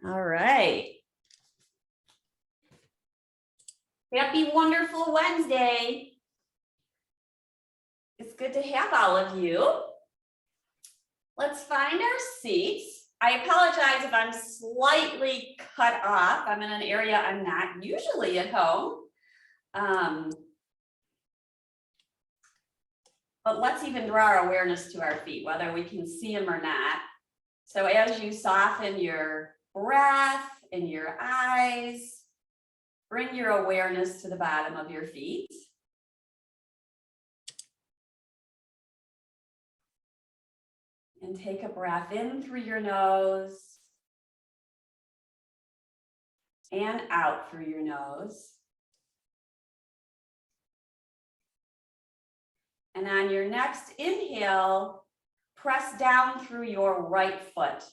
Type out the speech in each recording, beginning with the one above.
All right. Happy wonderful Wednesday. It's good to have all of you. Let's find our seats. I apologize if I'm slightly cut off. I'm in an area I'm not usually at home. But let's even draw our awareness to our feet, whether we can see them or not. So as you soften your breath and your eyes, bring your awareness to the bottom of your feet. And take a breath in through your nose and out through your nose. And on your next inhale, press down through your right foot.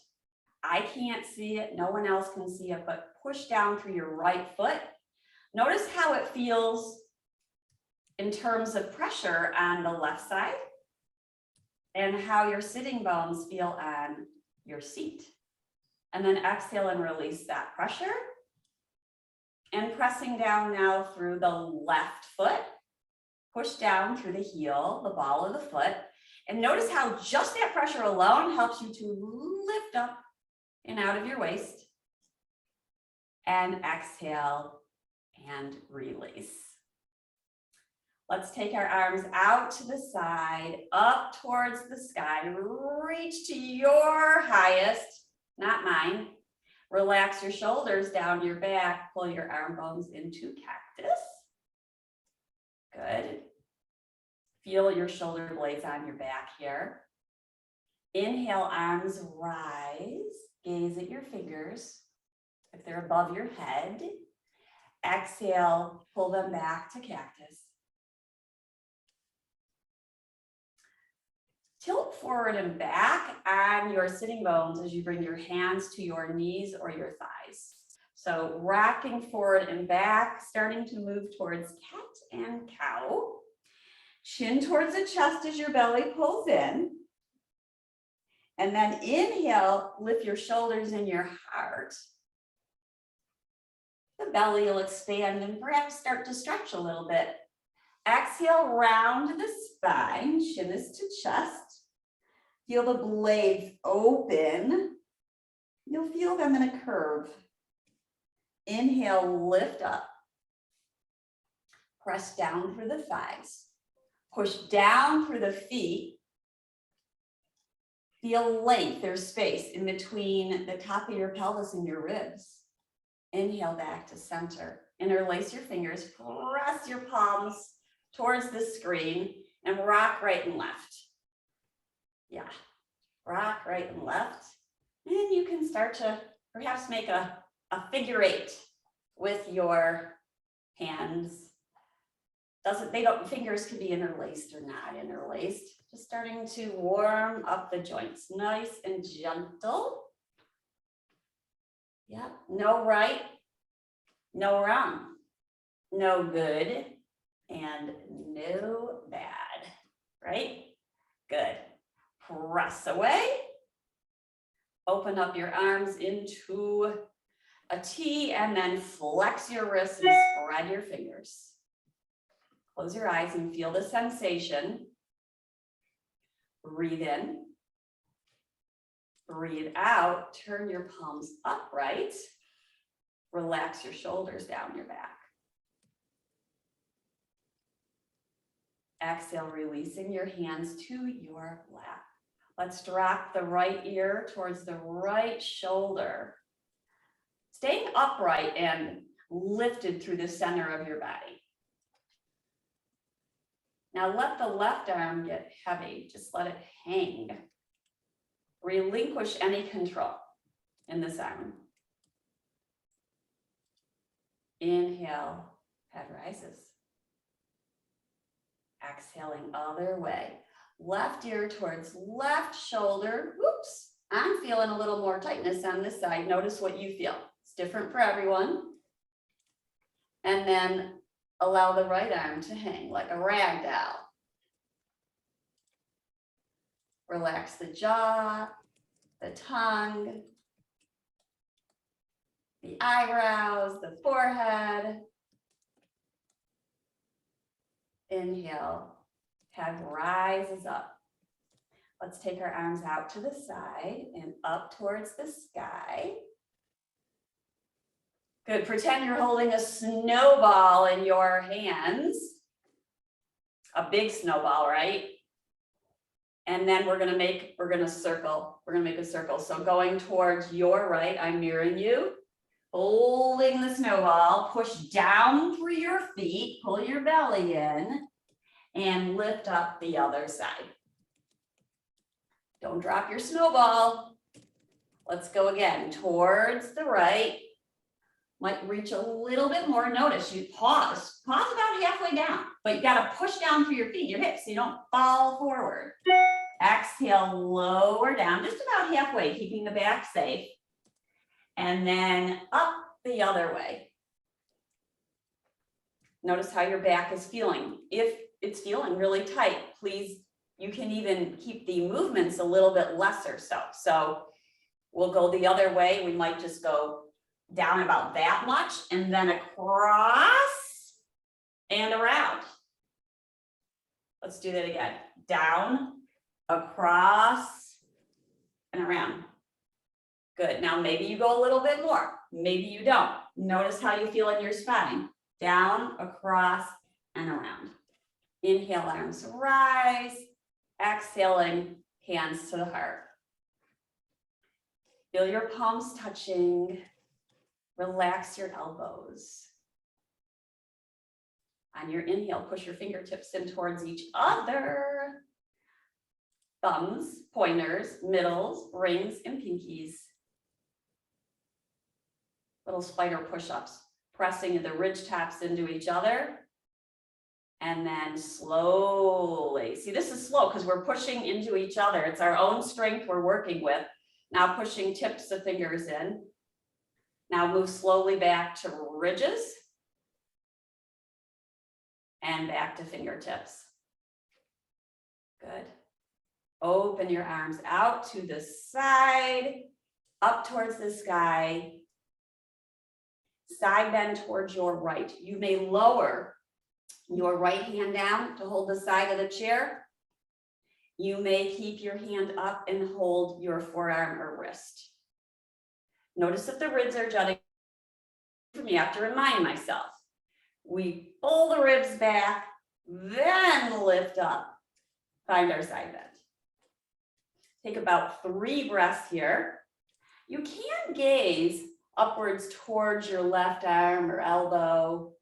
I can't see it, no one else can see it, but push down through your right foot. Notice how it feels in terms of pressure on the left side and how your sitting bones feel on your seat. And then exhale and release that pressure. And pressing down now through the left foot. Push down through the heel, the ball of the foot. And notice how just that pressure alone helps you to lift up and out of your waist. And exhale and release. Let's take our arms out to the side, up towards the sky. Reach to your highest, not mine. Relax your shoulders down your back. Pull your arm bones into cactus. Good. Feel your shoulder blades on your back here. Inhale, arms rise. Gaze at your fingers if they're above your head. Exhale, pull them back to cactus. Tilt forward and back on your sitting bones as you bring your hands to your knees or your thighs. So rocking forward and back, starting to move towards cat and cow. Chin towards the chest as your belly pulls in. And then inhale, lift your shoulders and your heart. The belly will expand and perhaps start to stretch a little bit. Exhale, round the spine, chin is to chest. Feel the blades open. You'll feel them in a curve. Inhale, lift up. Press down through the thighs. Push down through the feet. Feel length, there's space in between the top of your pelvis and your ribs. Inhale back to center. Interlace your fingers, press your palms towards the screen and rock right and left. Yeah, rock right and left. And you can start to perhaps make a figure eight with your hands. Fingers can be interlaced or not interlaced. Just starting to warm up the joints, nice and gentle. Yep, no right, no wrong, no good, and no bad, right? Good. Press away. Open up your arms into a T and then flex your wrists and spread your fingers. Close your eyes and feel the sensation. Breathe in. Breathe out. Turn your palms upright. Relax your shoulders down your back. Exhale, releasing your hands to your lap. Let's drop the right ear towards the right shoulder. Staying upright and lifted through the center of your body. Now let the left arm get heavy. Just let it hang. Relinquish any control in this arm. Inhale, head rises. Exhaling other way. Left ear towards left shoulder. Whoops, I'm feeling a little more tightness on this side. Notice what you feel. It's different for everyone. And then allow the right arm to hang like a rag doll. Relax the jaw, the tongue. the eyebrows, the forehead. Inhale, head rises up. Let's take our arms out to the side and up towards the sky. Good, pretend you're holding a snowball in your hands. A big snowball, right? And then we're gonna make a circle. So going towards your right, I'm mirroring you. Holding the snowball, push down through your feet, pull your belly in, and lift up the other side. Don't drop your snowball. Let's go again, towards the right. Might reach a little bit more. Notice you pause about halfway down, but you gotta push down through your feet, your hips, so you don't fall forward. Exhale, lower down, just about halfway, keeping the back safe. And then up the other way. Notice how your back is feeling. If it's feeling really tight, please, you can even keep the movements a little bit lesser so. So we'll go the other way. We might just go down about that much and then across and around. Let's do that again. Down, across, and around. Good. Now maybe you go a little bit more. Maybe you don't. Notice how you feel in your spine. Down, across, and around. Inhale, arms rise. Exhaling, hands to the heart. Feel your palms touching. Relax your elbows. On your inhale, push your fingertips in towards each other. Thumbs, pointers, middles, rings, and pinkies. Little spider push-ups, pressing the ridge taps into each other. And then slowly, see, this is slow because we're pushing into each other. It's our own strength we're working with. Now pushing tips of fingers in. Now move slowly back to ridges. And back to fingertips. Good. Open your arms out to the side, up towards the sky. Side bend towards your right. You may lower your right hand down to hold the side of the chair. You may keep your hand up and hold your forearm or wrist. Notice if the ribs are jutting. For me, I have to remind myself. We pull the ribs back, then lift up. Find our side bend. Take about 3 breaths here. You can gaze upwards towards your left arm or elbow.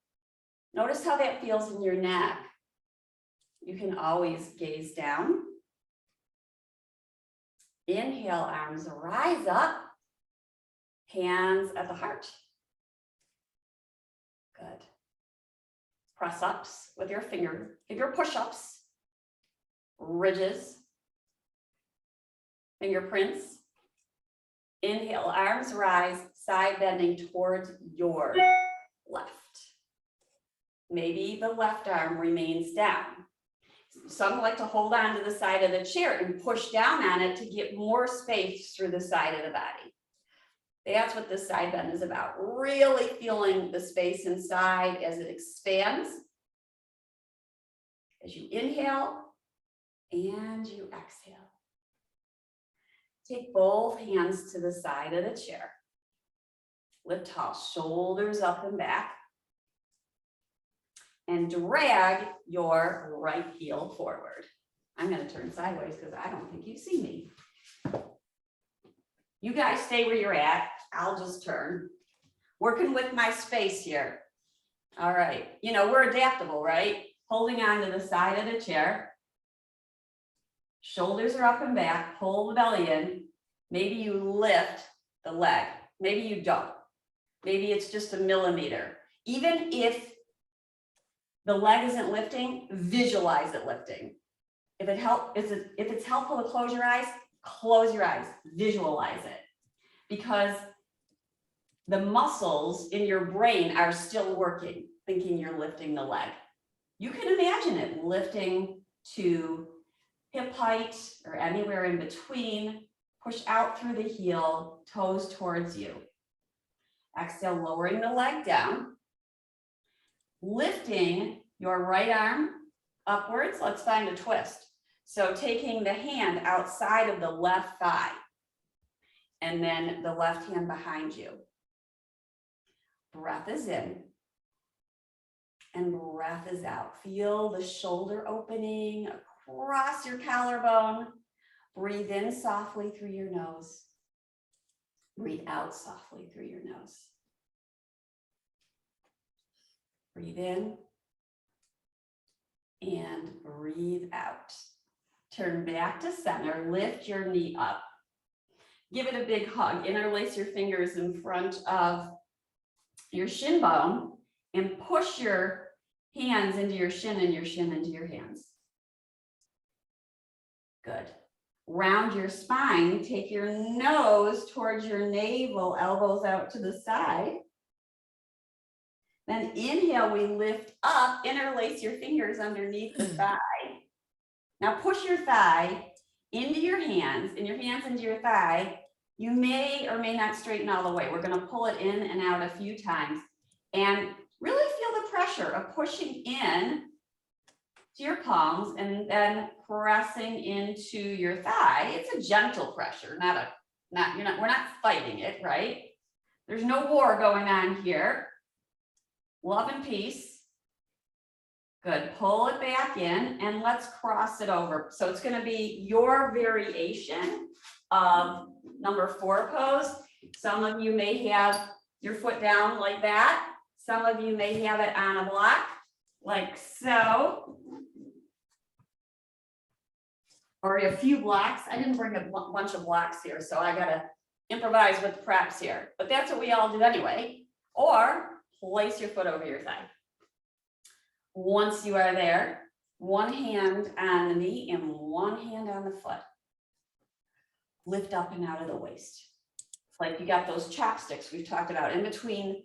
Notice how that feels in your neck. You can always gaze down. Inhale, arms rise up. Hands at the heart. Good. Press ups with your finger push-ups. Ridges. Fingerprints. Inhale, arms rise, side bending towards your left. Maybe the left arm remains down. Some like to hold on to the side of the chair and push down on it to get more space through the side of the body. That's what this side bend is about. Really feeling the space inside as it expands. As you inhale and you exhale. Take both hands to the side of the chair. Lift tall, shoulders up and back. And drag your right heel forward. I'm going to turn sideways because I don't think you see me. You guys stay where you're at. I'll just turn. Working with my space here. All right. You know, we're adaptable, right? Holding on to the side of the chair. Shoulders are up and back. Pull the belly in. Maybe you lift the leg. Maybe you don't. Maybe it's just a millimeter. Even if the leg isn't lifting, visualize it lifting. If it's helpful to close your eyes, visualize it. Because the muscles in your brain are still working, thinking you're lifting the leg. You can imagine it lifting to hip height or anywhere in between. Push out through the heel, toes towards you. Exhale, lowering the leg down. Lifting your right arm upwards. Let's find a twist. So taking the hand outside of the left thigh and then the left hand behind you. Breath is in and breath is out. Feel the shoulder opening across your collarbone. Breathe in softly through your nose. Breathe out softly through your nose. Breathe in and breathe out. Turn back to center, lift your knee up. Give it a big hug. Interlace your fingers in front of your shin bone and push your hands into your shin and your shin into your hands. Good. Round your spine, take your nose towards your navel, elbows out to the side. Then inhale, we lift up, interlace your fingers underneath the thigh. Now push your thigh into your hands, and your hands into your thigh. You may or may not straighten all the way. We're going to pull it in and out a few times and really feel the pressure of pushing in to your palms and then pressing into your thigh. It's a gentle pressure, we're not fighting it, right? There's no war going on here. Love and peace. Good. Pull it back in and let's cross it over. So it's going to be your variation of number 4 pose. Some of you may have your foot down like that. Some of you may have it on a block like so. Or a few blocks. I didn't bring a bunch of blocks here, so I got to improvise with the props here. But that's what we all do anyway. Or place your foot over your thigh. Once you are there, one hand on the knee and one hand on the foot. Lift up and out of the waist. It's like you got those chopsticks we've talked about in between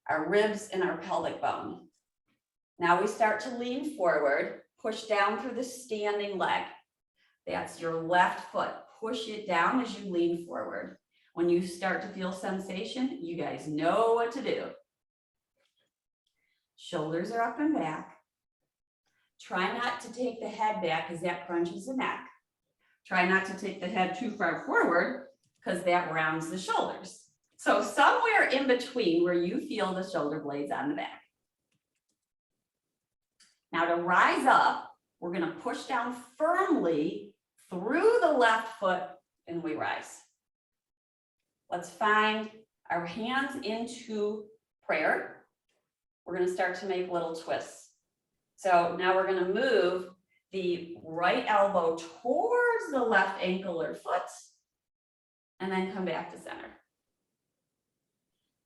our ribs and our pelvic bone. Now we start to lean forward, push down through the standing leg. That's your left foot. Push it down as you lean forward. When you start to feel sensation, you guys know what to do. Shoulders are up and back. Try not to take the head back because that crunches the neck. Try not to take the head too far forward because that rounds the shoulders. So somewhere in between where you feel the shoulder blades on the back. Now to rise up, we're going to push down firmly through the left foot and we rise. Let's find our hands into prayer. We're going to start to make little twists. So now we're going to move the right elbow towards the left ankle or foot and then come back to center.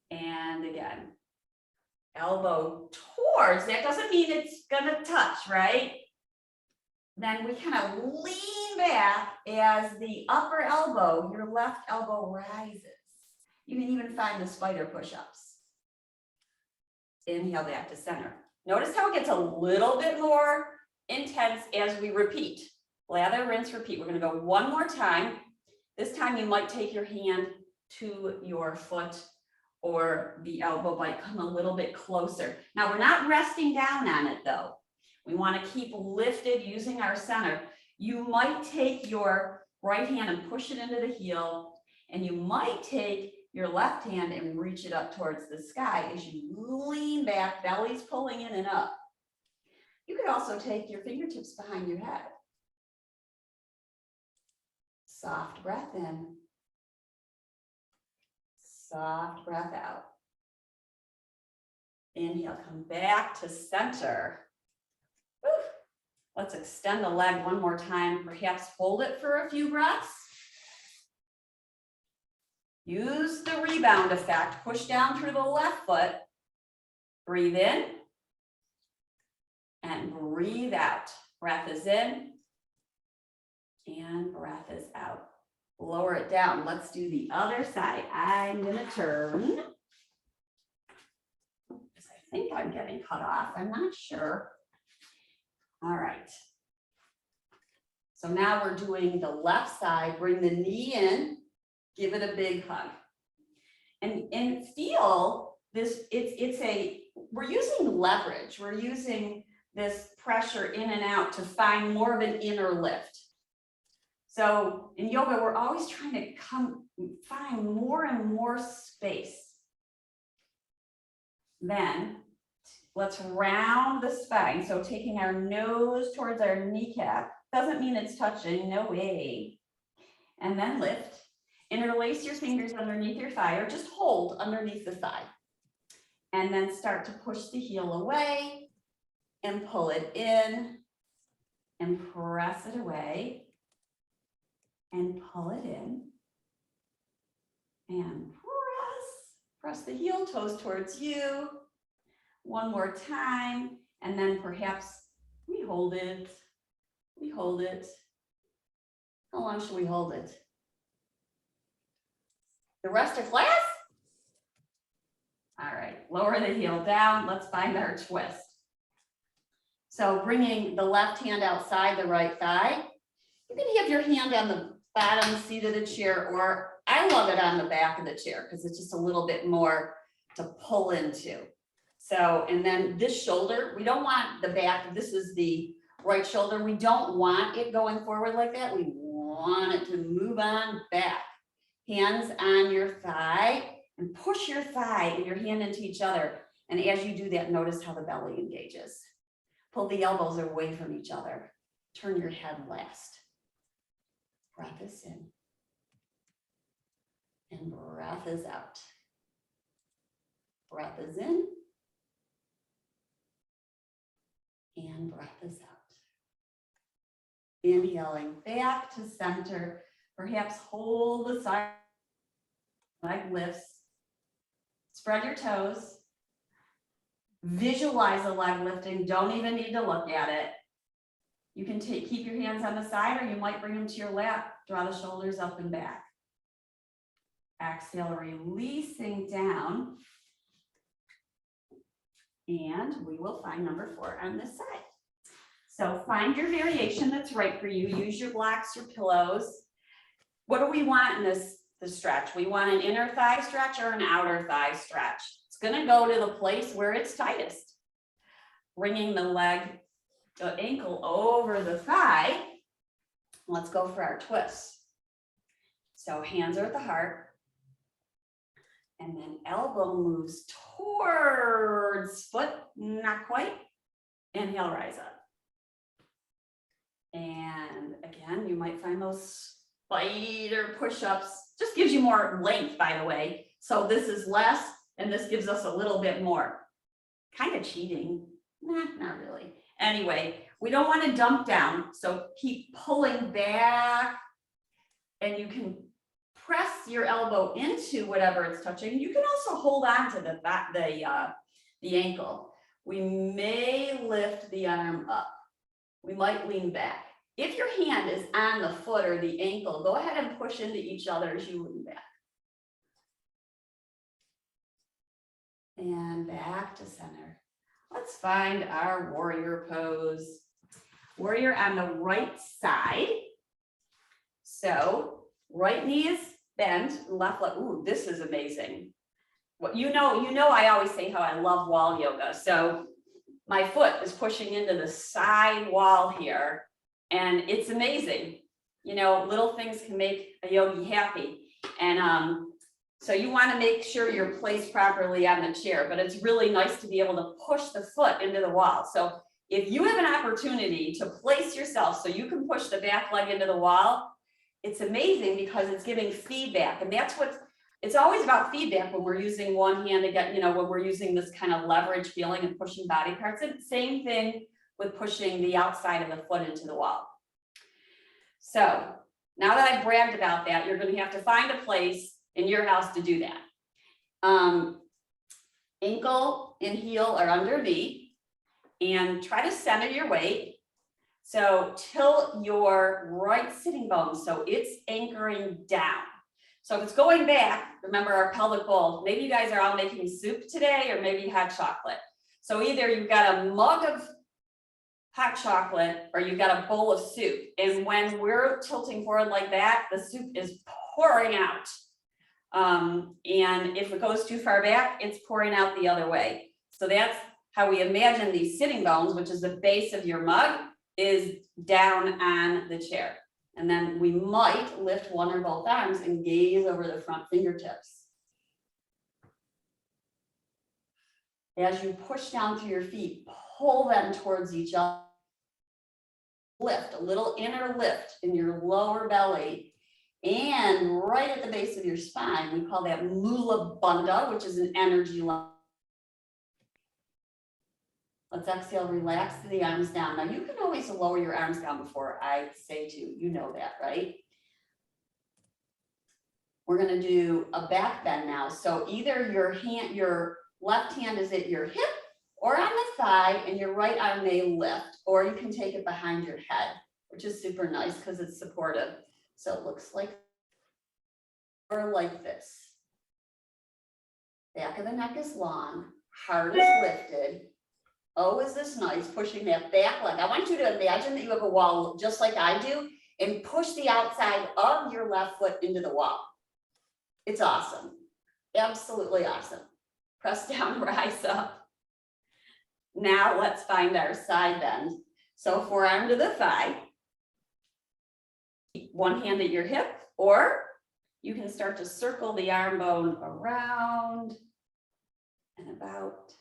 And again, elbow towards, that doesn't mean it's going to touch, right? Then we kind of lean back as the upper elbow, your left elbow rises. You can even find the spider push-ups. Inhale back to center. Notice how it gets a little bit more intense as we repeat. Lather, rinse, repeat. We're going to go one more time. This time you might take your hand to your foot or the elbow might come a little bit closer. Now we're not resting down on it though. We want to keep lifted using our center. You might take your right hand and push it into the heel, and you might take your left hand and reach it up towards the sky as you lean back, belly's pulling in and up. You could also take your fingertips behind your head. Soft breath in. Soft breath out. Inhale, come back to center. Woo. Let's extend the leg one more time. Perhaps hold it for a few breaths. Use the rebound effect. Push down through the left foot. Breathe in and breathe out. Breath is in and breath is out. Lower it down. Let's do the other side. I'm going to turn. I think I'm getting cut off. I'm not sure. All right. So now we're doing the left side. Bring the knee in. Give it a big hug. And feel this, we're using leverage. We're using this pressure in and out to find more of an inner lift. So in yoga, we're always trying to find more and more space. Then let's round the spine. So taking our nose towards our kneecap, doesn't mean it's touching, no way. And then lift. Interlace your fingers underneath your thigh, or just hold underneath the thigh. And then start to push the heel away and pull it in and press it away and pull it in and press the heel, toes towards you. One more time, and then perhaps we hold it. How long should we hold it? The rest of class? All right, lower the heel down. Let's find our twist. So bringing the left hand outside the right thigh. You can have your hand on the bottom seat of the chair, or I love it on the back of the chair because it's just a little bit more to pull into. So, and then this shoulder, we don't want the back, this is the right shoulder. We don't want it going forward like that. We want it to move on back. Hands on your thigh and push your thigh and your hand into each other. And as you do that, notice how the belly engages. Pull the elbows away from each other. Turn your head last. Breath is in. And breath is out. Breath is in. And breath is out. Inhaling back to center. Perhaps hold the side, leg lifts. Spread your toes. Visualize the leg lifting. Don't even need to look at it. You can keep your hands on the side, or you might bring them to your lap. Draw the shoulders up and back. Exhale, releasing down. And we will find number 4 on this side. So find your variation that's right for you. Use your blocks, your pillows. What do we want in this stretch? We want an inner thigh stretch or an outer thigh stretch. It's going to go to the place where it's tightest. Bringing the ankle over the thigh. Let's go for our twists. So hands are at the heart. And then elbow moves towards foot, not quite. Inhale, rise up. And again, you might find those spider push-ups. Just gives you more length, by the way. So this is less, and this gives us a little bit more. Kind of cheating. Nah, not really. Anyway, we don't want to dump down. So keep pulling back, and you can press your elbow into whatever it's touching. You can also hold on to the ankle. We may lift the arm up. We might lean back. If your hand is on the foot or the ankle, go ahead and push into each other as you lean back. And back to center. Let's find our warrior pose. Warrior on the right side. So right knee is bent, left leg. Ooh, this is amazing. What you know, I always say how I love wall yoga. So my foot is pushing into the side wall here, and it's amazing. You know, little things can make a yogi happy. And so you want to make sure you're placed properly on the chair, but it's really nice to be able to push the foot into the wall. So if you have an opportunity to place yourself so you can push the back leg into the wall, it's amazing because it's giving feedback. And that's it's always about feedback when we're using one hand to get, when we're using this kind of leverage feeling and pushing body parts. It's the same thing with pushing the outside of the foot into the wall. So now that I've bragged about that, you're going to have to find a place in your house to do that. Ankle and heel are underneath, and try to center your weight. So tilt your right sitting bone so it's anchoring down. So if it's going back, remember our pelvic bowl. Maybe you guys are all making soup today, or maybe you had chocolate. So either you've got a mug of hot chocolate or you've got a bowl of soup. And when we're tilting forward like that, the soup is pouring out. And if it goes too far back, it's pouring out the other way. So that's how we imagine these sitting bones, which is the base of your mug, is down on the chair. And then we might lift one or both arms and gaze over the front fingertips. As you push down through your feet, pull them towards each other. Lift, a little inner lift in your lower belly. And right at the base of your spine, we call that mula bandha, which is an energy line. Let's exhale, relax the arms down. Now you can always lower your arms down before I say to, you know that, right? We're gonna do a back bend now. So either your left hand is at your hip or on the thigh, and your right arm may lift, or you can take it behind your head, which is super nice because it's supportive. So it looks like, or like this. Back of the neck is long, heart is lifted. Oh, is this nice, pushing that back leg. I want you to imagine that you have a wall just like I do, and push the outside of your left foot into the wall. It's awesome, absolutely awesome. Press down, rise up. Now let's find our side bend. So forearm to the thigh, one hand at your hip, or you can start to circle the arm bone around and about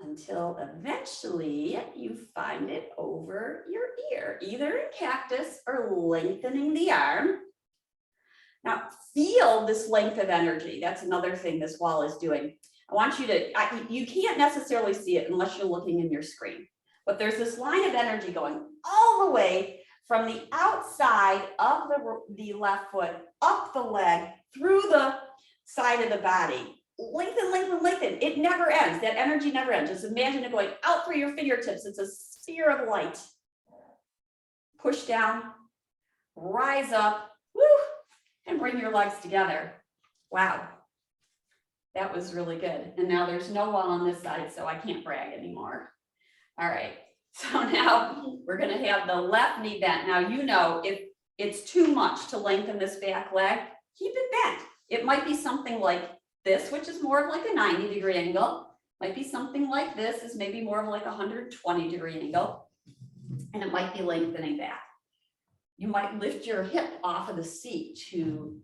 until eventually you find it over your ear, either in cactus or lengthening the arm. Now feel this length of energy. That's another thing this wall is doing. I want you to, you can't necessarily see it unless you're looking in your screen, but there's this line of energy going all the way from the outside of the left foot, up the leg, through the side of the body. Lengthen, lengthen, lengthen. It never ends. That energy never ends. Just imagine it going out through your fingertips. It's a sphere of light. Push down, rise up, woo, and bring your legs together. Wow. That was really good. And now there's no wall on this side, so I can't brag anymore. All right. So now we're going to have the left knee bent. Now, you know, if it's too much to lengthen this back leg, keep it bent. It might be something like this, which is more of like a 90-degree angle. Might be something like this, is maybe more of like a 120-degree angle. And it might be lengthening back. You might lift your hip off of the seat to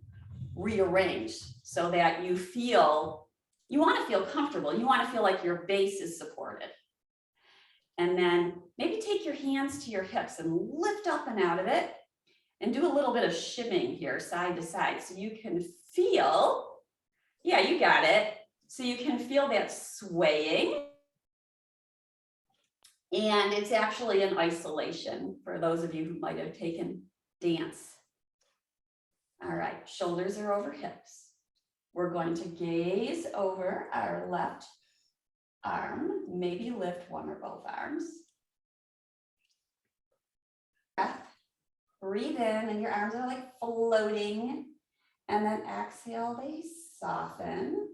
rearrange so that you want to feel comfortable. You want to feel like your base is supported. And then maybe take your hands to your hips and lift up and out of it and do a little bit of shimming here side to side so you can feel, yeah, you got it. So you can feel that swaying. And it's actually in isolation for those of you who might have taken dance. All right, shoulders are over hips. We're going to gaze over our left arm, maybe lift one or both arms. Breath. Breathe in and your arms are like floating. And then exhale, they soften.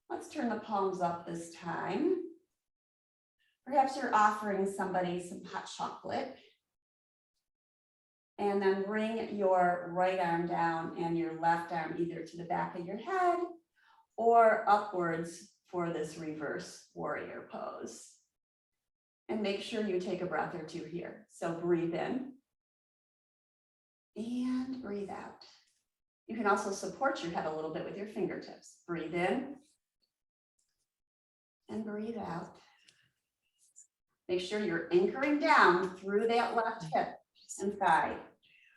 Let's turn the palms up this time. Perhaps you're offering somebody some hot chocolate. And then bring your right arm down and your left arm either to the back of your head or upwards for this reverse warrior pose. And make sure you take a breath or two here. So breathe in and breathe out. You can also support your head a little bit with your fingertips. Breathe in and breathe out. Make sure you're anchoring down through that left hip and thigh.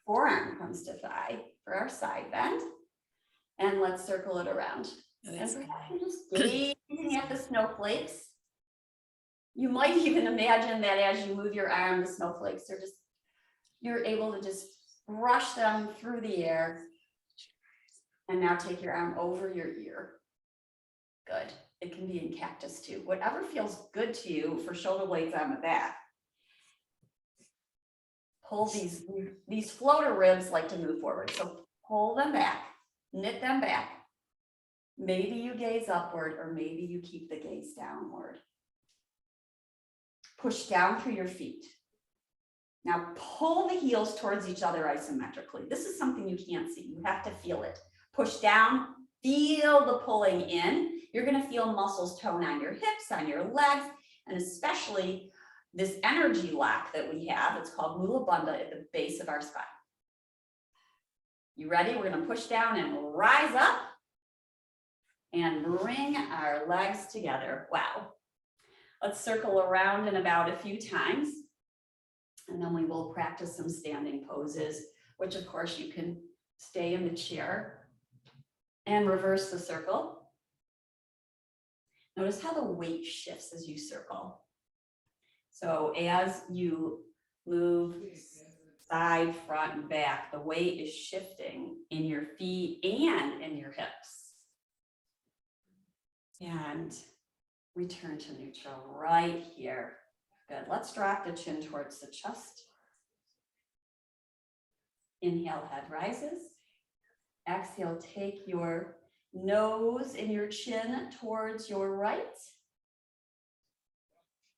Forearm comes to thigh for our side bend. And let's circle it around. And perhaps you're just gazing at the snowflakes. You might even imagine that as you move your arm, the snowflakes are just, you're able to just brush them through the air. And now take your arm over your ear. Good. It can be in cactus too. Whatever feels good to you for shoulder blades on the back. Pull these floater ribs like to move forward. So pull them back, knit them back. Maybe you gaze upward or maybe you keep the gaze downward. Push down through your feet. Now pull the heels towards each other isometrically. This is something you can't see. You have to feel it. Push down, feel the pulling in. You're going to feel muscles tone on your hips, on your legs, and especially this energy lock that we have. It's called Mula Bandha at the base of our spine. You ready? We're going to push down and rise up and bring our legs together. Wow. Let's circle around in about a few times. And then we will practice some standing poses, which of course you can stay in the chair and reverse the circle. Notice how the weight shifts as you circle. So as you move side, front, and back, the weight is shifting in your feet and in your hips. And return to neutral right here. Good. Let's drop the chin towards the chest. Inhale, head rises. Exhale, take your nose and your chin towards your right.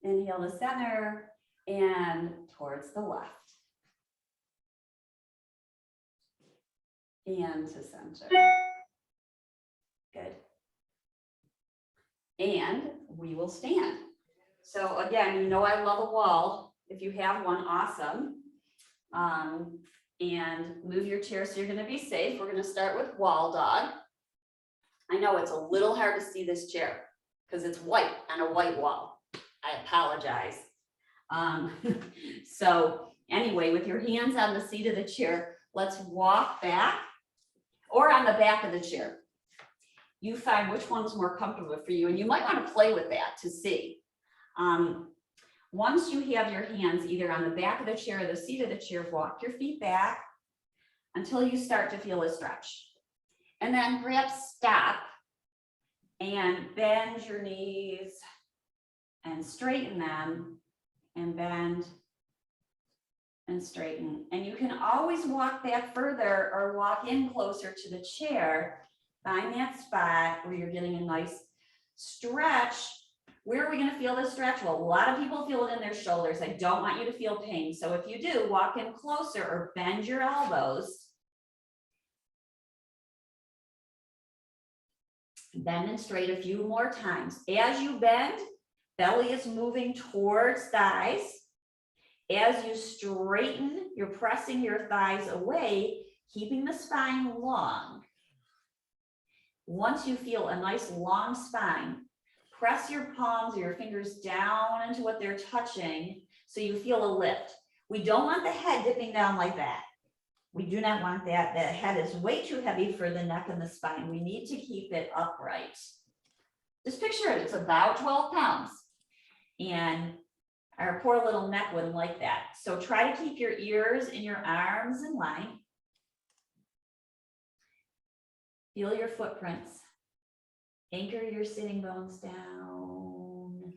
Inhale to center and towards the left. And to center. Good. And we will stand. So again, you know I love a wall. If you have one, awesome. And move your chair so you're going to be safe. We're going to start with wall dog. I know it's a little hard to see this chair because it's white on a white wall. I apologize. So anyway, with your hands on the seat of the chair, let's walk back or on the back of the chair. You find which one's more comfortable for you, and you might want to play with that to see. Once you have your hands either on the back of the chair or the seat of the chair, walk your feet back until you start to feel a stretch. And then perhaps stop and bend your knees and straighten them and bend and straighten. And you can always walk back further or walk in closer to the chair. Find that spot where you're getting a nice stretch. Where are we going to feel this stretch? Well, a lot of people feel it in their shoulders. I don't want you to feel pain. So if you do, walk in closer or bend your elbows. Bend and straight a few more times. As you bend, belly is moving towards thighs. As you straighten, you're pressing your thighs away, keeping the spine long. Once you feel a nice long spine, press your palms or your fingers down into what they're touching so you feel a lift. We don't want the head dipping down like that. We do not want that. The head is way too heavy for the neck and the spine. We need to keep it upright. Just picture it, it's about 12 pounds. And our poor little neck wouldn't like that. So try to keep your ears and your arms in line. Feel your footprints. Anchor your sitting bones down.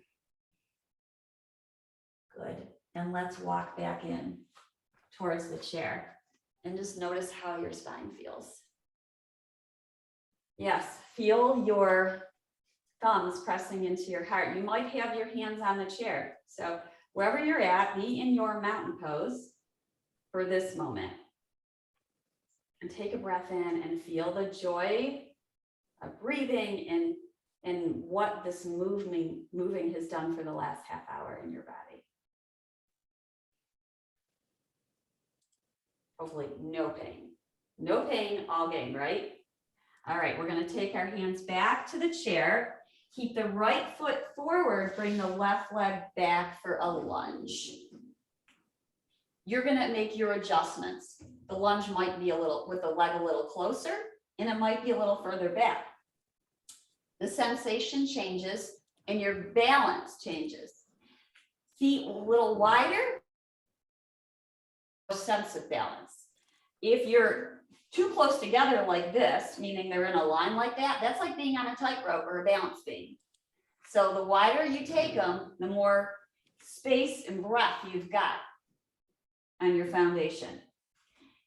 Good. And let's walk back in towards the chair. And just notice how your spine feels. Yes, feel your thumbs pressing into your heart. You might have your hands on the chair. So wherever you're at, be in your mountain pose for this moment. And take a breath in and feel the joy of breathing and what this moving has done for the last half hour in your body. Hopefully no pain. No pain, all gain, right? All right, we're going to take our hands back to the chair. Keep the right foot forward, bring the left leg back for a lunge. You're going to make your adjustments. The lunge might be a little with the leg a little closer, and it might be a little further back. The sensation changes and your balance changes. Feet a little wider, sense of balance. If you're too close together like this, meaning they're in a line like that, that's like being on a tightrope or a balance beam. So the wider you take them, the more space and breath you've got on your foundation.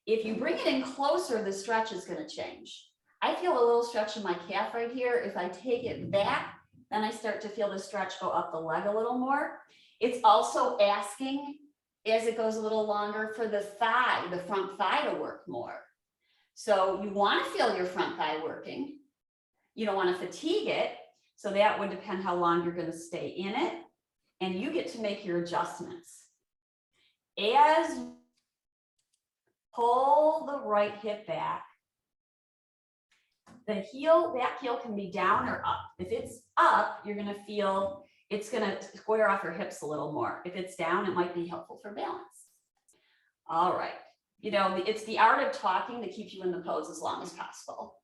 If you bring it in closer, the stretch is going to change. I feel a little stretch in my calf right here. If I take it back, then I start to feel the stretch go up the leg a little more. It's also asking as it goes a little longer for the thigh, the front thigh to work more. So you want to feel your front thigh working. You don't want to fatigue it. So that would depend how long you're going to stay in it. And you get to make your adjustments. As you pull the right hip back, the heel, back heel can be down or up. If it's up, you're going to feel it's going to square off your hips a little more. If it's down, it might be helpful for balance. All right. You know, it's the art of talking to keep you in the pose as long as possible.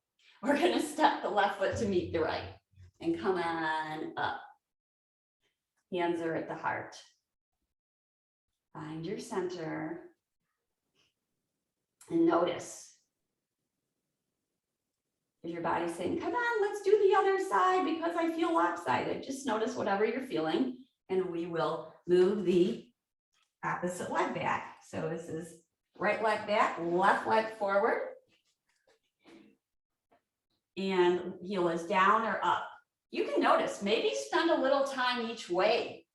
We're going to step the left foot to meet the right and come on up. Hands are at the heart. Find your center and notice if your body's saying, come on, let's do the other side because I feel lopsided. Just notice whatever you're feeling and we will move the opposite leg back. So this is right leg back, left leg forward. And heel is down or up. You can notice, maybe spend a little time each way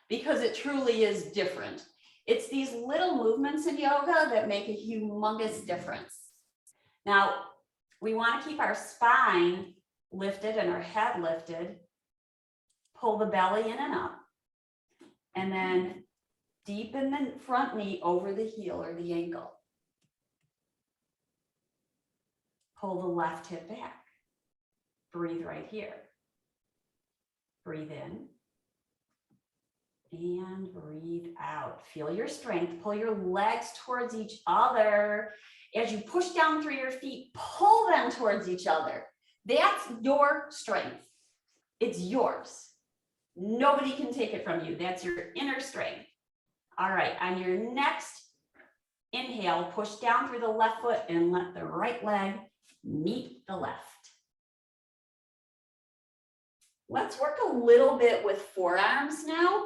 because it truly is different. It's these little movements in yoga that make a humongous difference. Now, we want to keep our spine lifted and our head lifted. Pull the belly in and up. And then deepen the front knee over the heel or the ankle. Pull the left hip back. Breathe right here. Breathe in. And breathe out. Feel your strength. Pull your legs towards each other. As you push down through your feet, pull them towards each other. That's your strength. It's yours. Nobody can take it from you. That's your inner strength. All right, on your next inhale, push down through the left foot and let the right leg meet the left. Let's work a little bit with forearms now.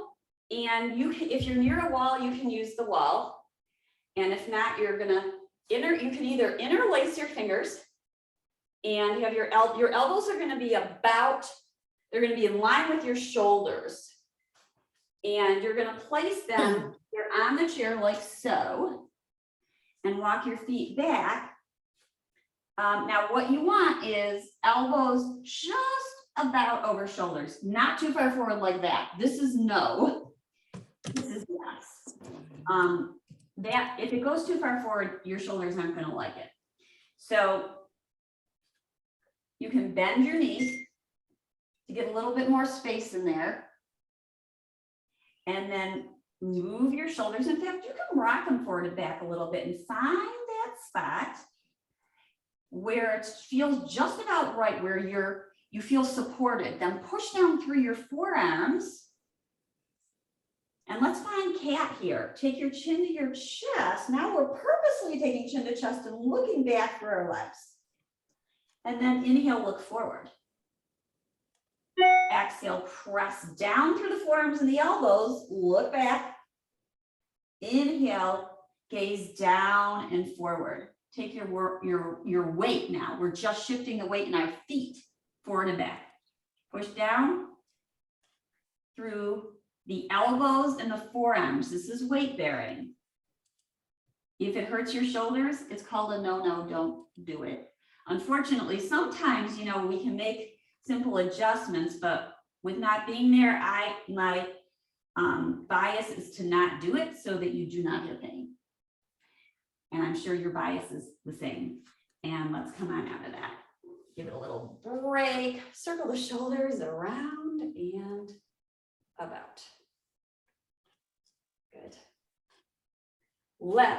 And if you're near a wall, you can use the wall. And if not, you can either interlace your fingers and you have your elbows are going to be they're going to be in line with your shoulders. And you're going to place them here on the chair like so and walk your feet back. Now what you want is elbows just about over shoulders, not too far forward like that. This is no, this is yes. That if it goes too far forward, your shoulders aren't going to like it. So you can bend your knees to get a little bit more space in there. And then move your shoulders. In fact, you can rock them forward and back a little bit and find that spot where it feels just about right, where you feel supported. Then push down through your forearms. And let's find cat here. Take your chin to your chest. Now we're purposely taking chin to chest and looking back through our legs. And then inhale, look forward. Exhale, press down through the forearms and the elbows, look back. Inhale, gaze down and forward. Take your weight now. We're just shifting the weight in our feet forward and back. Push down through the elbows and the forearms. This is weight bearing. If it hurts your shoulders, it's called a no, don't do it. Unfortunately, sometimes, we can make simple adjustments, but with not being there, my bias is to not do it so that you do not have pain. And I'm sure your bias is the same. And let's come on out of that. Give it a little break. Circle the shoulders around and about. Good.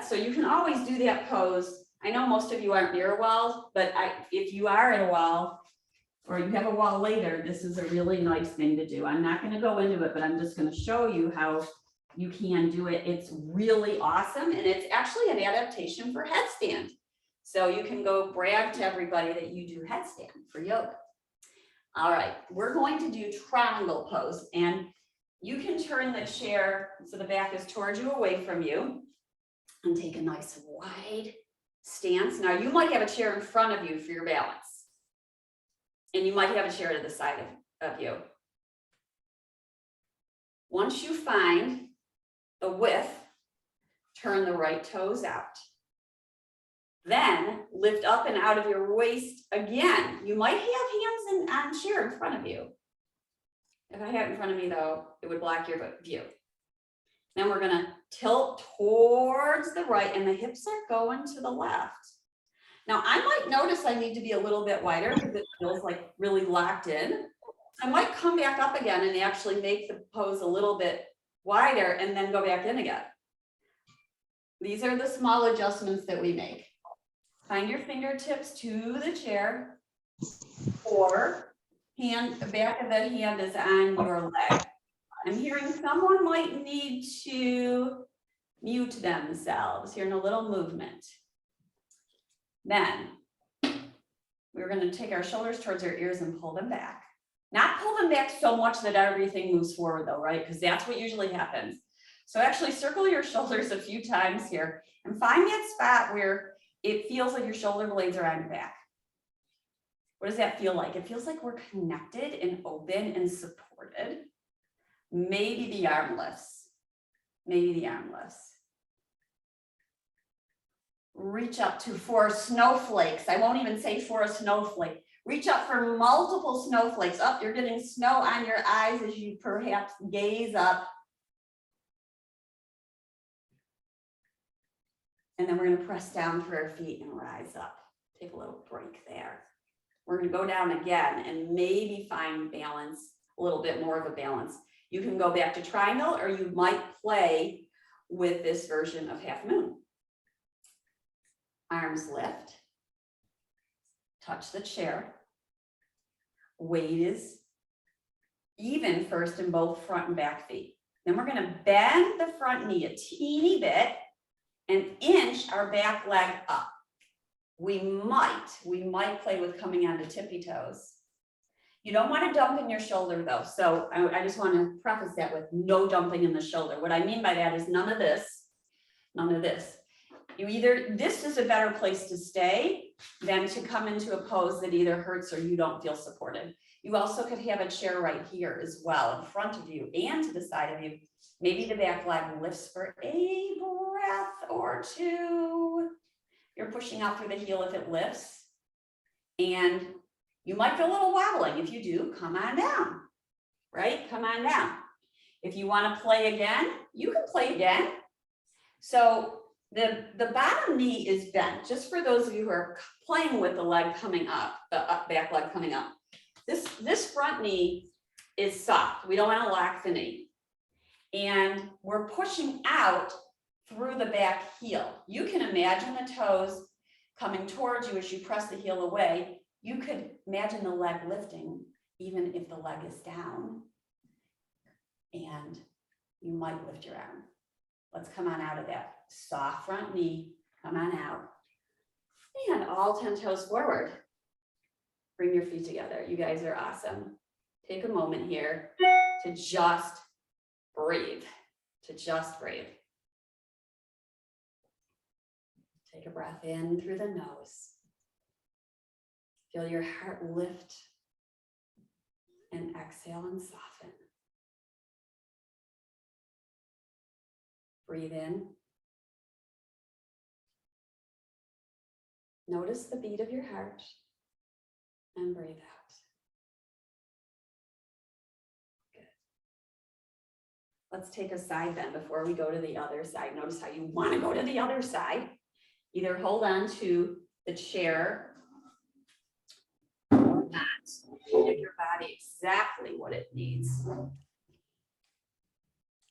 So you can always do that pose. I know most of you aren't near a wall, but if you are at a wall, or you have a wall later, this is a really nice thing to do. I'm not going to go into it, but I'm just going to show you how you can do it. It's really awesome. And it's actually an adaptation for headstand. So you can go brag to everybody that you do headstand for yoga. All right, we're going to do triangle pose. And you can turn the chair so the back is towards you, away from you, and take a nice wide stance. Now you might have a chair in front of you for your balance. And you might have a chair to the side of you. Once you find the width turn the right toes out. Then lift up and out of your waist again. You might have hands on chair in front of you. If I had it in front of me though, it would block your view. Then we're gonna tilt towards the right and the hips are going to the left. Now I might notice I need to be a little bit wider because it feels like really locked in. I might come back up again and actually make the pose a little bit wider and then go back in again. These are the small adjustments that we make. Find your fingertips to the chair, or the back of the hand is on your leg. I'm hearing someone might need to mute themselves, hearing a little movement. Then we're going to take our shoulders towards our ears and pull them back. Not pull them back so much that everything moves forward though, right? Because that's what usually happens. So actually circle your shoulders a few times here and find that spot where it feels like your shoulder blades are on your back. What does that feel like? It feels like we're connected and open and supported. Maybe the arm lifts. Maybe the arm lifts. Reach up to for snowflakes. I won't even say for a snowflake. Reach up for multiple snowflakes. Up, you're getting snow on your eyes as you perhaps gaze up. And then we're going to press down through our feet and rise up. Take a little break there. We're going to go down again and maybe find balance, a little bit more of a balance. You can go back to triangle, or you might play with this version of half moon. Arms lift. Touch the chair. Weight is even first in both front and back feet. Then we're going to bend the front knee a teeny bit and inch our back leg up. We might play with coming onto tippy toes. You don't want to dump in your shoulder though. So I just want to preface that with no dumping in the shoulder. What I mean by that is none of this, none of this. This is a better place to stay than to come into a pose that either hurts or you don't feel supported. You also could have a chair right here as well in front of you and to the side of you. Maybe the back leg lifts for a breath or two. You're pushing out through the heel if it lifts. And you might feel a little wobbling. If you do, come on down, right? Come on down. If you want to play again, you can play again. So the bottom knee is bent, just for those of you who are playing with the leg coming up, the back leg coming up. This front knee is soft. We don't want to lock the knee. And we're pushing out through the back heel. You can imagine the toes coming towards you as you press the heel away. You could imagine the leg lifting even if the leg is down. And you might lift your arm. Let's come on out of that. Soft front knee, come on out. And all 10 toes forward. Bring your feet together. You guys are awesome. Take a moment here to just breathe, Take a breath in through the nose. Feel your heart lift and exhale and soften. Breathe in. Notice the beat of your heart and breathe out. Good. Let's take a side bend before we go to the other side. Notice how you want to go to the other side. Either hold on to the chair or not. Give your body exactly what it needs.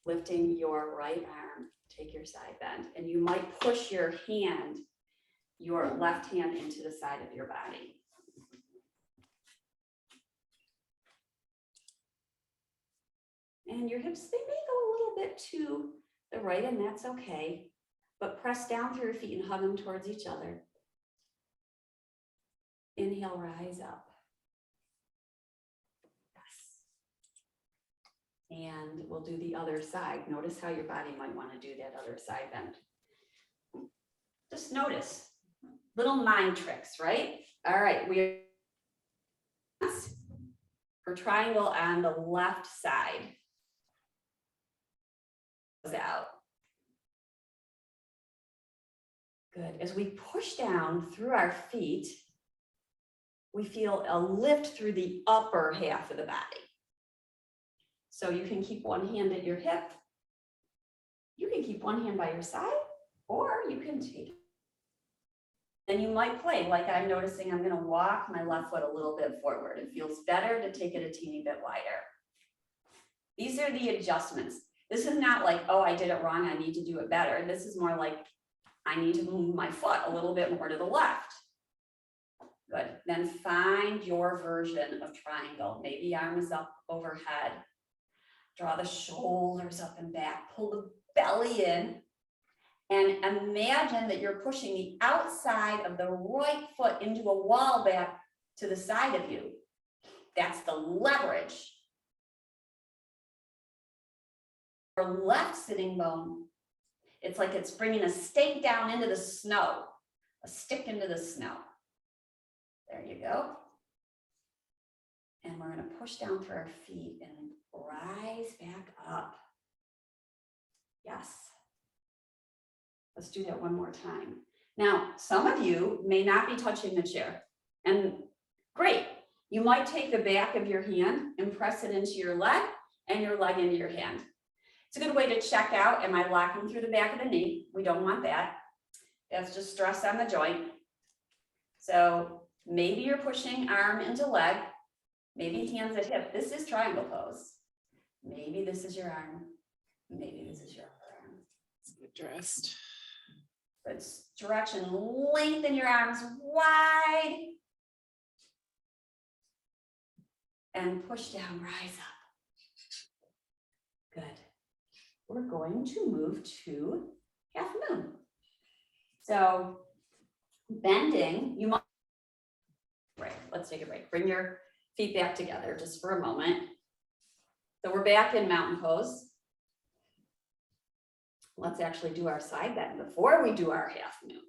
Lifting your right arm, take your side bend, and you might push your left hand into the side of your body. And your hips, they may go a little bit to the right, and that's okay. But press down through your feet and hug them towards each other. Inhale, rise up. Yes. And we'll do the other side. Notice how your body might want to do that other side bend. Just notice. Little mind tricks, right? All right, we're for triangle on the left side. Out. Good. As we push down through our feet, we feel a lift through the upper half of the body. So you can keep one hand at your hip. You can keep one hand by your side, or you can take it. Then you might play, like I'm noticing I'm going to walk my left foot a little bit forward. It feels better to take it a teeny bit wider. These are the adjustments. This is not like, oh, I did it wrong, I need to do it better. This is more like, I need to move my foot a little bit more to the left. Good. Then find your version of triangle. Maybe arms up overhead. Draw the shoulders up and back. Pull the belly in. And imagine that you're pushing the outside of the right foot into a wall back to the side of you. That's the leverage. Your left sitting bone, it's like it's bringing a stake down into the snow, a stick into the snow. There you go. And we're going to push down through our feet and rise back up. Yes. Let's do that one more time. Now, some of you may not be touching the chair, and great. You might take the back of your hand and press it into your leg and your leg into your hand. It's a good way to check out, am I locking through the back of the knee? We don't want that. That's just stress on the joint. So maybe you're pushing arm into leg, maybe hands at hip. This is triangle pose. Maybe this is your arm. Maybe this is your other arm. Let's get dressed. Good. Stretch and lengthen your arms wide. And push down, rise up. Good. We're going to move to half moon. So bending, you might break. Let's take a break. Bring your feet back together just for a moment. So we're back in mountain pose. Let's actually do our side bend before we do our half moon.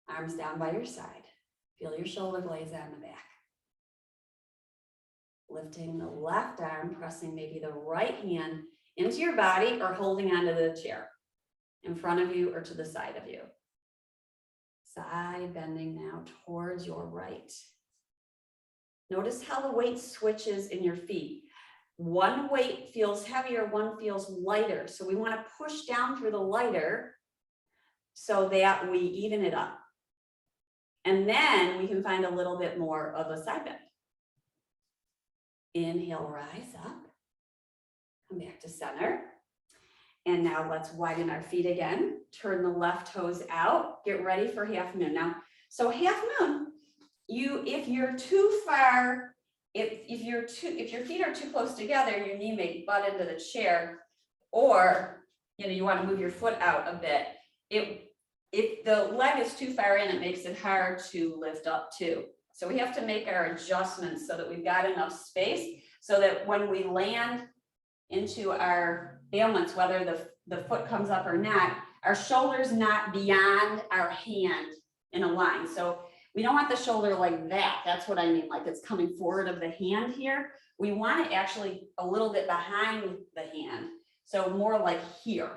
Arms down by your side. Feel your shoulder blades on the back. Lifting the left arm, pressing maybe the right hand into your body or holding onto the chair in front of you or to the side of you. Side bending now towards your right. Notice how the weight switches in your feet. One weight feels heavier, one feels lighter. So we want to push down through the lighter so that we even it up. And then we can find a little bit more of a side bend. Inhale, rise up. Come back to center. And now let's widen our feet again. Turn the left toes out. Get ready for half moon. Now, so half moon, if you're too far, if your feet are too close together, your knee may butt into the chair, or you want to move your foot out a bit. If the leg is too far in, it makes it hard to lift up too. So we have to make our adjustments so that we've got enough space so that when we land into our ailments, whether the foot comes up or not, our shoulder's not beyond our hand in a line. So we don't want the shoulder like that. That's what I mean, like it's coming forward of the hand here. We want it actually a little bit behind the hand. So more like here.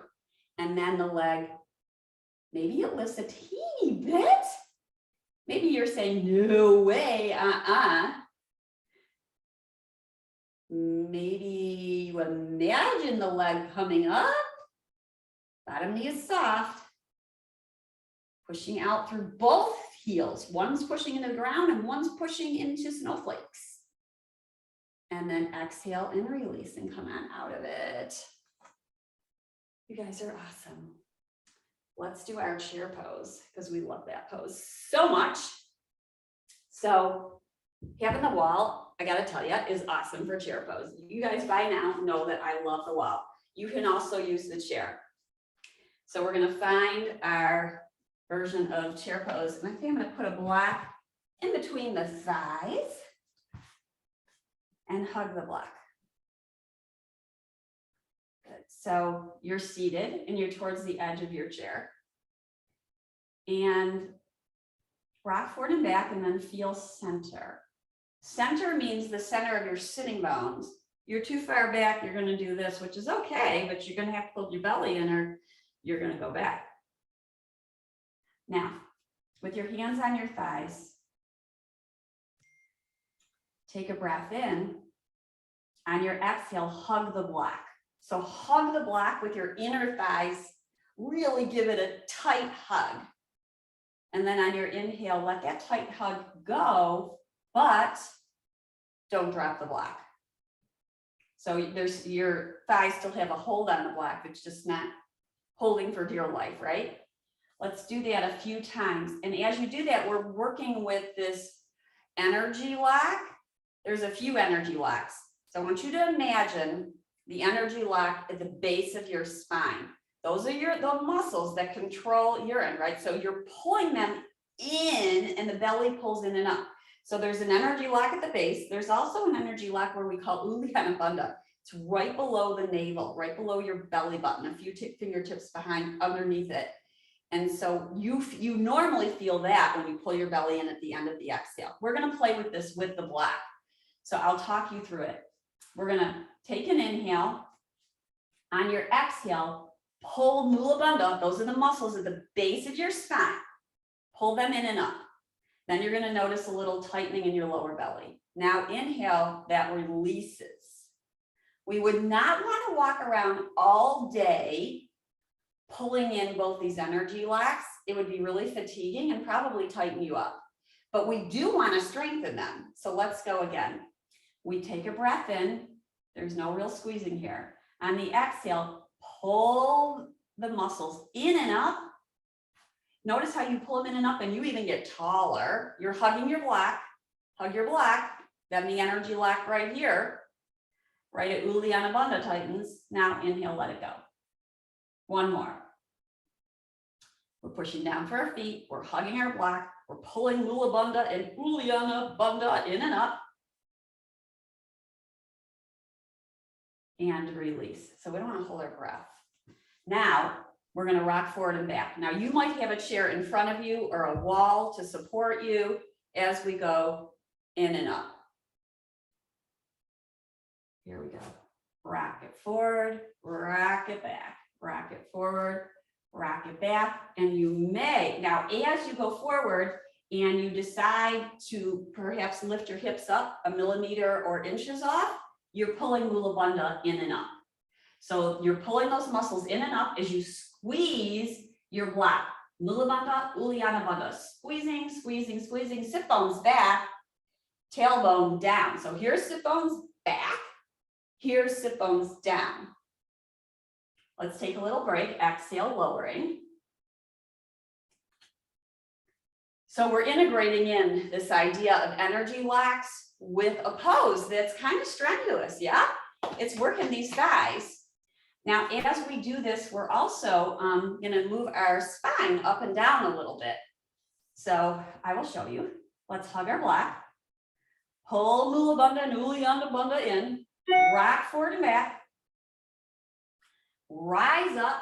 And then the leg, maybe it lifts a teeny bit. Maybe you're saying, no way, Maybe you imagine the leg coming up. Bottom knee is soft. Pushing out through both heels. One's pushing into the ground and one's pushing into snowflakes. And then exhale and release and come on out of it. You guys are awesome. Let's do our chair pose because we love that pose so much. So having the wall, I gotta tell you, is awesome for chair pose. You guys by now know that I love the wall. You can also use the chair. So we're gonna find our version of chair pose. And I think I'm gonna put a block in between the thighs and hug the block. Good. So you're seated and you're towards the edge of your chair. And rock forward and back and then feel center. Center means the center of your sitting bones. You're too far back, you're gonna do this, which is okay, but you're gonna have to hold your belly in or you're gonna go back. Now, with your hands on your thighs, take a breath in. On your exhale, hug the block. So hug the block with your inner thighs, really give it a tight hug. And then on your inhale, let that tight hug go, but don't drop the block. So your thighs still have a hold on the block, it's just not holding for dear life, right? Let's do that a few times. And as you do that, we're working with this energy lock. There's a few energy locks. So I want you to imagine the energy lock at the base of your spine. Those are the muscles that control urine, right? So you're pulling them in and the belly pulls in and up. So there's an energy lock at the base. There's also an energy lock where we call Uddiyana Bandha. It's right below the navel, right below your belly button, a few fingertips behind underneath it. And so you normally feel that when you pull your belly in at the end of the exhale. We're going to play with this with the block. So I'll talk you through it. We're going to take an inhale. On your exhale, pull Mula Bandha. Those are the muscles at the base of your spine. Pull them in and up. Then you're going to notice a little tightening in your lower belly. Now inhale, that releases. We would not want to walk around all day pulling in both these energy locks. It would be really fatiguing and probably tighten you up. But we do want to strengthen them. So let's go again. We take a breath in. There's no real squeezing here. On the exhale, pull the muscles in and up. Notice how you pull them in and up and you even get taller. You're hugging your block, hug your block, then the energy lock right here, right at Uddiyana Bandha tightens. Now inhale, let it go. One more. We're pushing down for our feet. We're hugging our block. We're pulling Mula Bandha and Uddiyana Bandha in and up. And release. So we don't want to hold our breath. Now we're going to rock forward and back. Now you might have a chair in front of you or a wall to support you as we go in and up. Here we go. Rock it forward, rock it back, rock it forward, rock it back. And you may, now as you go forward and you decide to perhaps lift your hips up a millimeter or inches off, you're pulling Mula Bandha in and up. So you're pulling those muscles in and up as you squeeze your block. Mula Bandha, Uddiyana Bandha. Squeezing, squeezing, squeezing. Sit bones back, tailbone down. So here's sit bones back. Here's sit bones down. Let's take a little break. Exhale, lowering. So we're integrating in this idea of energy locks with a pose that's kind of strenuous, yeah? It's working these thighs. Now, as we do this, we're also going to move our spine up and down a little bit. So I will show you. Let's hug our block. Pull Mula Bandha and Uddiyana Bandha in. Rock forward and back. Rise up.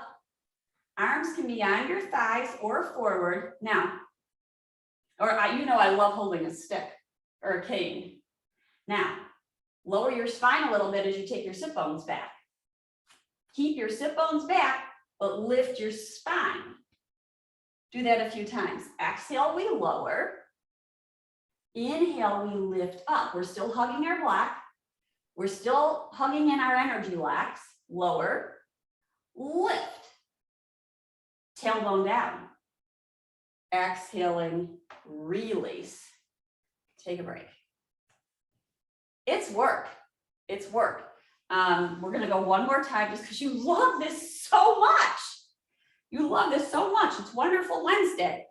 Arms can be on your thighs or forward. Now, I love holding a stick or a cane. Now, lower your spine a little bit as you take your sit bones back. Keep your sit bones back, but lift your spine. Do that a few times. Exhale, we lower. Inhale, we lift up. We're still hugging our block. We're still hugging in our energy locks. Lower, lift. Tailbone down. Exhaling, release. Take a break. It's work. It's work. We're going to go one more time just because you love this so much. You love this so much. It's Wonderful Wednesday.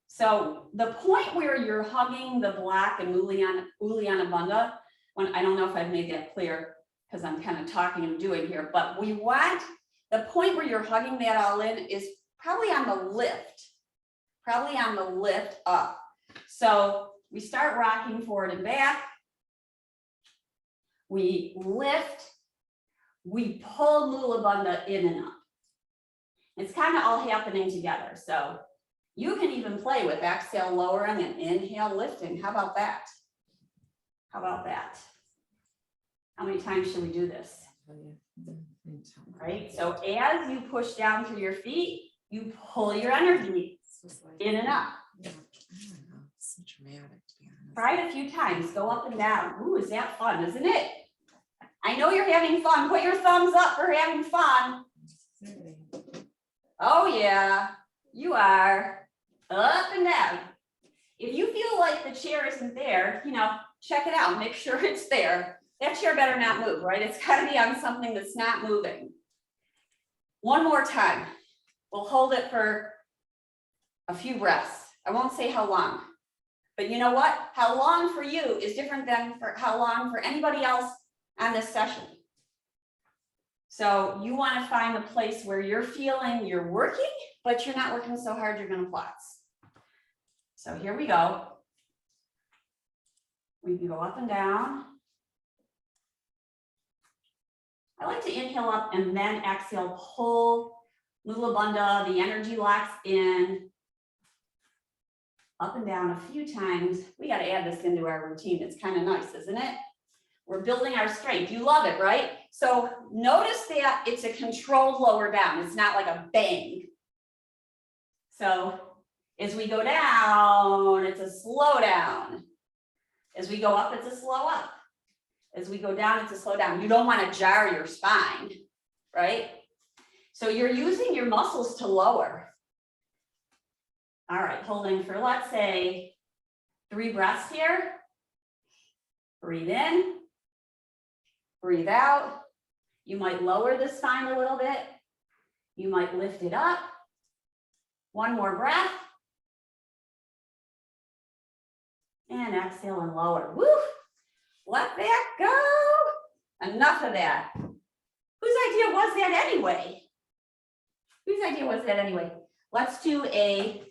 So the point where you're hugging the block and Uddiyana Bandha, when I don't know if I've made that clear because I'm kind of talking and doing here, but we want the point where you're hugging that all in is probably on the lift up. So we start rocking forward and back. We lift, we pull Mula Bandha in and up. It's kind of all happening together. So you can even play with exhale lowering and inhale lifting. How about that? How about that? How many times should we do this? Right? So as you push down through your feet, you pull your energy in and up. I don't know, it's so dramatic, to be honest. Try it a few times, go up and down. Ooh, is that fun, isn't it? I know you're having fun. Put your thumbs up for having fun. Oh yeah, you are. Up and down. If you feel like the chair isn't there, check it out, make sure it's there. That chair better not move, right? It's gotta be on something that's not moving. One more time. We'll hold it for a few breaths. I won't say how long, but you know what? How long for you is different than for how long for anybody else on this session. So you want to find the place where you're feeling you're working, but you're not working so hard you're going to flats. So here we go. We can go up and down. I like to inhale up and then exhale, pull Mula Bandha, the energy locks in. Up and down a few times. We got to add this into our routine. It's kind of nice, isn't it? We're building our strength. You love it, right? So notice that it's a controlled lower down. It's not like a bang. So as we go down, it's a slow down. As we go up, it's a slow up. As we go down, it's a slow down. You don't want to jar your spine, right? So you're using your muscles to lower. All right, holding for, let's say, 3 breaths here. Breathe in, breathe out. You might lower the spine a little bit. You might lift it up. One more breath. And exhale and lower. Woo! Let that go. Enough of that. Whose idea was that anyway? Whose idea was that anyway? Let's do a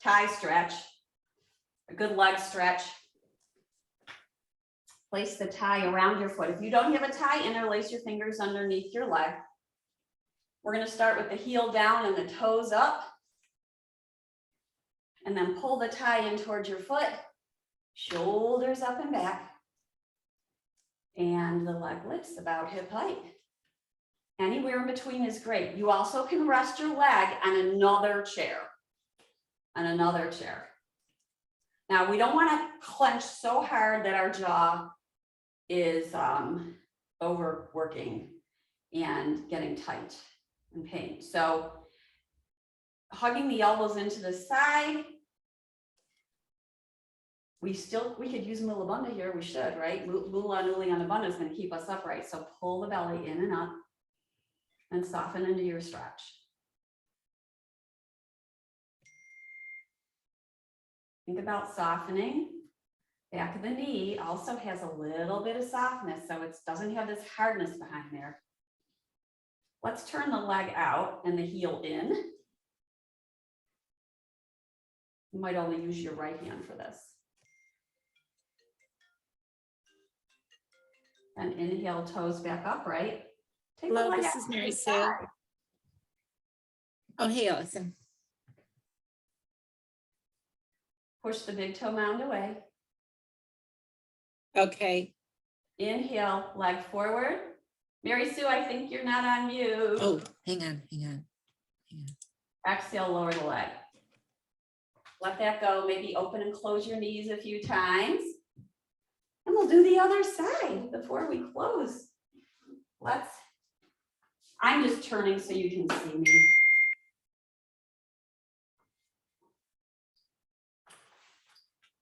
tie stretch, a good leg stretch. Place the tie around your foot. If you don't have a tie, interlace your fingers underneath your leg. We're going to start with the heel down and the toes up. And then pull the tie in towards your foot, shoulders up and back. And the leg lifts about hip height. Anywhere in between is great. You also can rest your leg on another chair. Now, we don't want to clench so hard that our jaw is overworking and getting tight and pain. So hugging the elbows into the side. We could use Mula Bandha here. We should, right? Mula Uddiyana Bandha is going to keep us upright. So pull the belly in and up and soften into your stretch. Think about softening. Back of the knee also has a little bit of softness, so it doesn't have this hardness behind there. Let's turn the leg out and the heel in. You might only use your right hand for this. And inhale, toes back upright. Hello, this is Mary Sue. Oh, hey, Allison. Push the big toe mound away. Okay. Inhale, leg forward. Mary Sue, I think you're not on mute. Oh, hang on. Exhale, lower the leg. Let that go. Maybe open and close your knees a few times. And we'll do the other side before we close. I'm just turning so you can see me.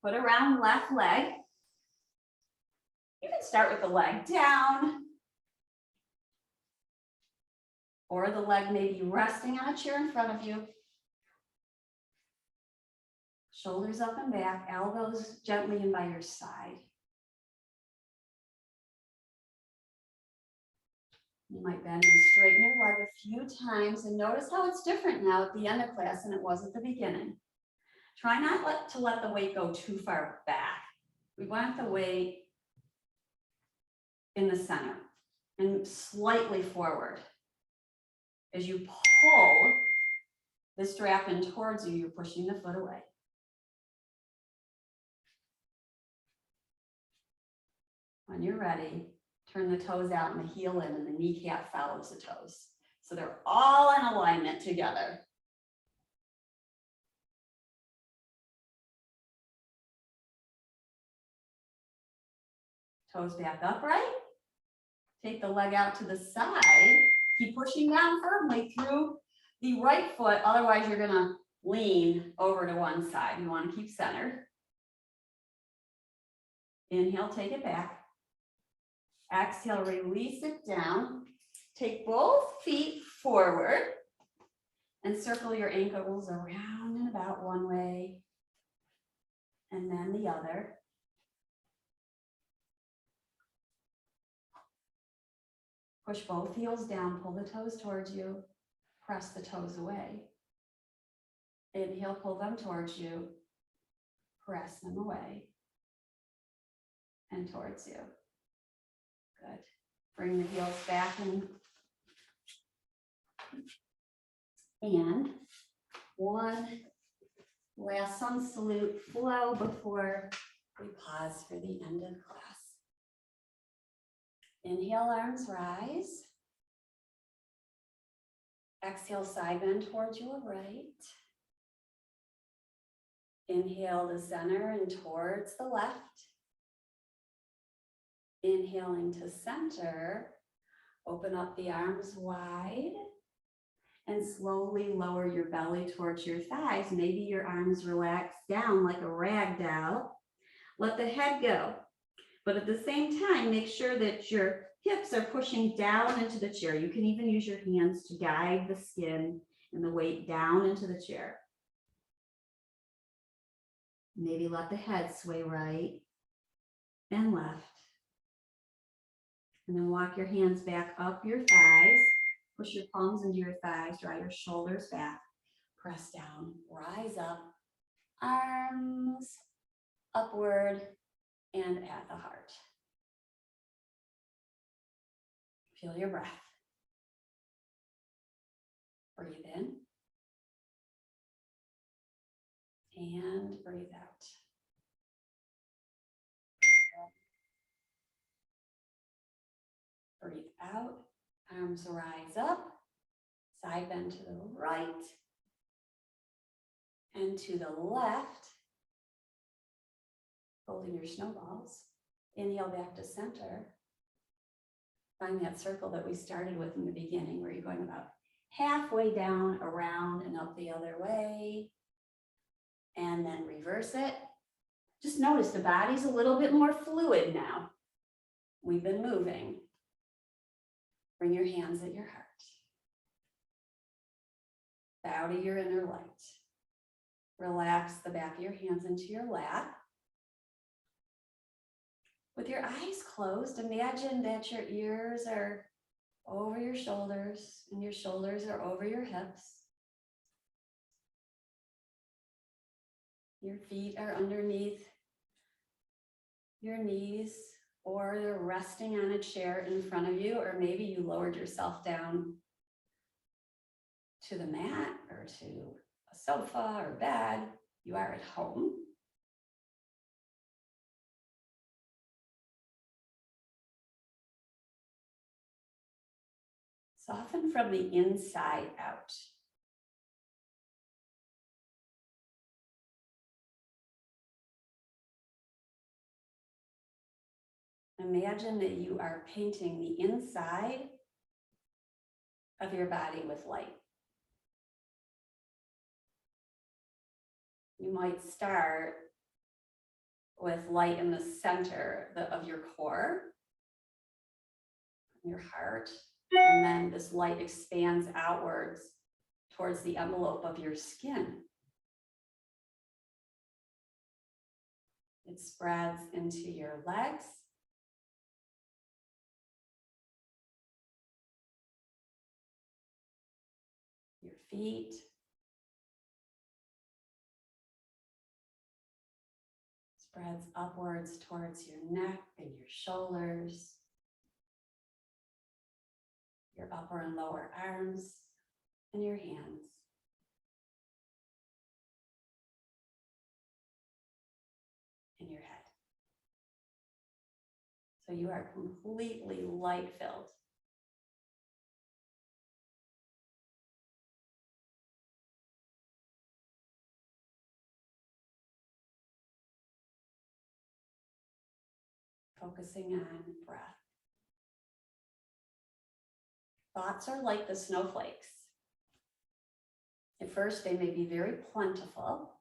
Put around left leg. You can start with the leg down, or the leg may be resting on a chair in front of you. Shoulders up and back, elbows gently in by your side. You might bend and straighten your leg a few times and notice how it's different now at the end of class than it was at the beginning. Try not to let the weight go too far back. We want the weight in the center and slightly forward. As you pull the strap in towards you, you're pushing the foot away. When you're ready, turn the toes out and the heel in, and the kneecap follows the toes. So they're all in alignment together. Toes back upright. Take the leg out to the side. Keep pushing down firmly through the right foot. Otherwise, you're gonna lean over to one side. You want to keep centered. Inhale, take it back. Exhale, release it down. Take both feet forward and circle your ankles around and about one way and then the other. Push both heels down, pull the toes towards you, press the toes away. Inhale, pull them towards you, press them away and towards you. Good. Bring the heels back and one last sun salute flow before we pause for the end of class. Inhale, arms rise. Exhale, side bend towards your right. Inhale to center and towards the left. Inhaling to center, open up the arms wide and slowly lower your belly towards your thighs. Maybe your arms relax down like a rag doll. Let the head go. But at the same time, make sure that your hips are pushing down into the chair. You can even use your hands to guide the skin and the weight down into the chair. Maybe let the head sway right and left. And then walk your hands back up your thighs. Push your palms into your thighs, draw your shoulders back, press down, rise up, arms upward and at the heart. Feel your breath. Breathe in and breathe out. Breathe out, arms rise up, side bend to the right and to the left, holding your snowballs. Inhale back to center. Find that circle that we started with in the beginning where you're going about halfway down, around and up the other way. And then reverse it. Just notice the body's a little bit more fluid now. We've been moving. Bring your hands at your heart. Bow to your inner light. Relax the back of your hands into your lap. With your eyes closed, imagine that your ears are over your shoulders and your shoulders are over your hips. Your feet are underneath your knees, or they're resting on a chair in front of you, or maybe you lowered yourself down to the mat or to a sofa or bed. You are at home. Soften from the inside out. Imagine that you are painting the inside of your body with light. You might start with light in the center of your core, your heart, and then this light expands outwards towards the envelope of your skin. It spreads into your legs, your feet, spreads upwards towards your neck and your shoulders, your upper and lower arms, and your hands. And your head. So you are completely light-filled. focusing on breath. Thoughts are like the snowflakes. At first, they may be very plentiful.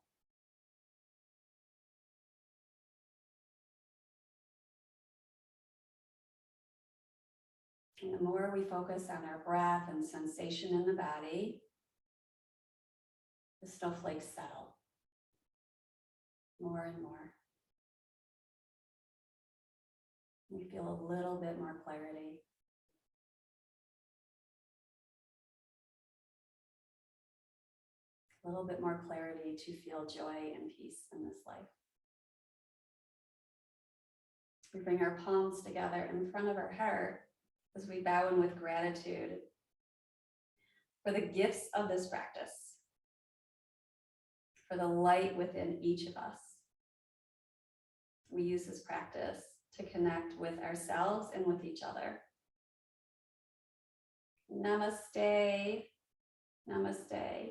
And the more we focus on our breath and sensation in the body, the snowflakes settle more and more. We feel a little bit more clarity. A little bit more clarity to feel joy and peace in this life. We bring our palms together in front of our heart as we bow in with gratitude for the gifts of this practice, for the light within each of us. We use this practice to connect with ourselves and with each other. Namaste. Namaste.